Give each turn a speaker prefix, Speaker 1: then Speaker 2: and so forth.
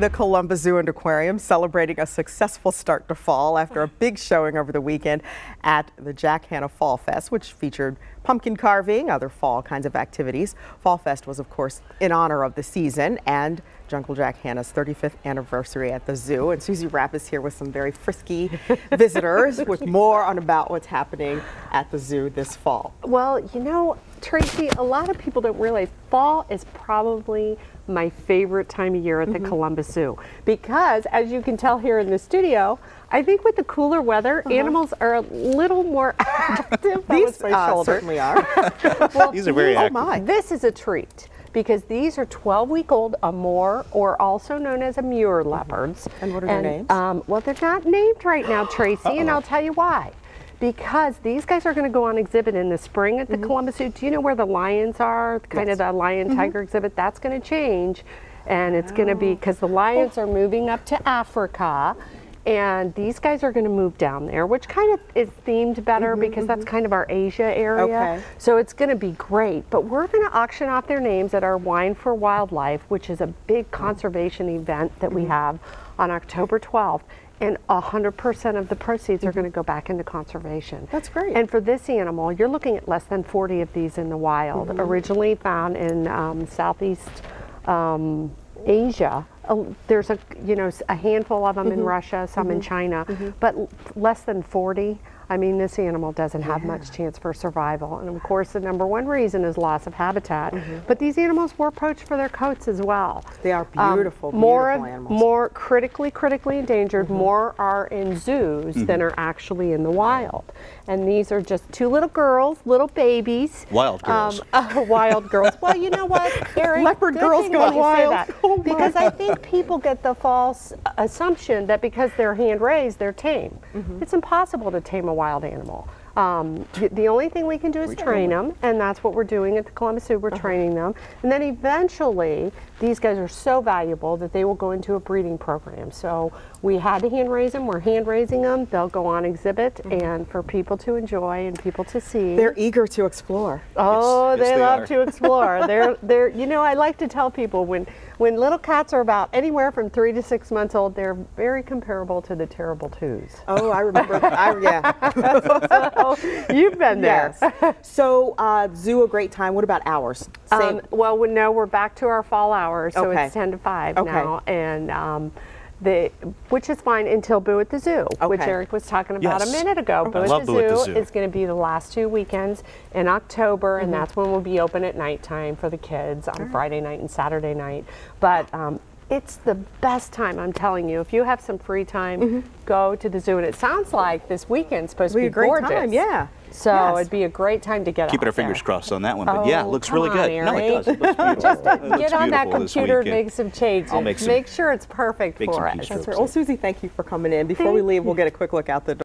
Speaker 1: The Columbus Zoo and Aquarium celebrating a successful start to fall after a big showing over the weekend at the Jack Hanna Fall Fest, which featured pumpkin carving, other fall kinds of activities. Fall Fest was, of course, in honor of the season and Jungle Jack Hanna's 35th anniversary at the zoo. And Susie Rapp is here with some very frisky visitors with more on about what's happening at the zoo this fall.
Speaker 2: Well, you know, Tracy, a lot of people don't realize fall is probably my favorite time of year at the Columbus Zoo, because as you can tell here in the studio, I think with the cooler weather, animals are a little more active.
Speaker 1: These certainly are.
Speaker 2: Well,
Speaker 3: these are very active.
Speaker 1: My.
Speaker 2: This is a treat, because these are 12-week-old Emmure, or also known as Emmure Leopards.
Speaker 1: And what are their names?
Speaker 2: Well, they're not named right now, Tracy, and I'll tell you why. Because these guys are going to go on exhibit in the spring at the Columbus Zoo. Do you know where the lions are? Kind of the lion-tiger exhibit. That's going to change, and it's going to be because the lions are moving up to Africa, and these guys are going to move down there, which kind of is themed better because that's kind of our Asia area.
Speaker 1: Okay.
Speaker 2: So it's going to be great. But we're going to auction off their names at our Wine for Wildlife, which is a big conservation event that we have on October 12th. And 100% of the proceeds are going to go back into conservation.
Speaker 1: That's great.
Speaker 2: And for this animal, you're looking at less than 40 of these in the wild, originally found in Southeast Asia. There's a handful of them in Russia, some in China, but less than 40. I mean, this animal doesn't have much chance for survival. And of course, the #1 reason is loss of habitat. But these animals were poached for their coats as well.
Speaker 1: They are beautiful,
Speaker 2: beautiful
Speaker 1: animals.
Speaker 2: More critically endangered, more are in zoos than are actually in the wild. And these are just two little girls, little babies.
Speaker 3: Wild girls.
Speaker 2: Wild girls. Well, you know what, Eric?
Speaker 1: Leopard
Speaker 2: good
Speaker 1: girls
Speaker 2: thing
Speaker 1: gone
Speaker 2: that you say
Speaker 1: wild.
Speaker 2: that.
Speaker 1: Oh, my.
Speaker 2: Because I think people get the false assumption that because they're hand-raised, they're tame. It's impossible to tame a wild animal. The only thing we can do is train them, and that's what we're doing at the Columbus Zoo. We're training them, and then eventually these guys are so valuable that they will go into a breeding program. So we had to hand raise them. We're hand raising them. They'll go on exhibit and for people to enjoy and people to see.
Speaker 1: They're eager to explore.
Speaker 2: Oh,
Speaker 3: Yes,
Speaker 2: they
Speaker 3: they
Speaker 2: love
Speaker 3: are.
Speaker 2: to explore. They're you know, I like to tell people when little cats are about anywhere from 3 to 6 months old, they're very comparable to the terrible twos.
Speaker 1: Oh, I remember.
Speaker 2: So, you've been there.
Speaker 1: Yes. So, zoo a great time. What about hours? Same.
Speaker 2: Well, no, we're back to our fall hours, so
Speaker 1: Okay.
Speaker 2: it's 10 to 5
Speaker 1: Okay.
Speaker 2: now, and which is fine until Boo at the Zoo, which
Speaker 1: Okay.
Speaker 2: Eric was talking about
Speaker 3: Yes.
Speaker 2: a minute ago. Boo,
Speaker 3: love
Speaker 2: at
Speaker 3: Boo at
Speaker 2: the
Speaker 3: the
Speaker 2: Zoo
Speaker 3: Zoo.
Speaker 2: is going to be the last 2 weekends in October, and that's when we'll be open at nighttime for the kids on Friday night and Saturday night. But it's the best time, I'm telling you. If you have some free time, go to the zoo. And it sounds like this weekend's supposed to be
Speaker 1: a great
Speaker 2: gorgeous.
Speaker 1: time, yeah.
Speaker 2: So
Speaker 1: Yes.
Speaker 2: it'd be a great time to get
Speaker 3: Keeping
Speaker 2: out
Speaker 3: our fingers
Speaker 2: there.
Speaker 3: crossed on that one, but yeah, it
Speaker 2: Oh,
Speaker 3: looks
Speaker 2: come
Speaker 3: really
Speaker 2: on,
Speaker 3: good. No, it
Speaker 2: Eric.
Speaker 3: does. It looks beautiful. It looks
Speaker 2: Get on that
Speaker 3: beautiful this
Speaker 2: computer and
Speaker 3: weekend.
Speaker 2: make some changes.
Speaker 3: I'll make some-
Speaker 2: sure it's perfect
Speaker 3: make some
Speaker 2: for
Speaker 3: keystrokes.
Speaker 2: us.
Speaker 1: That's right. Well, Susie, thank you for coming in. Before
Speaker 2: Thank
Speaker 1: we leave, we'll get a quick look out the door.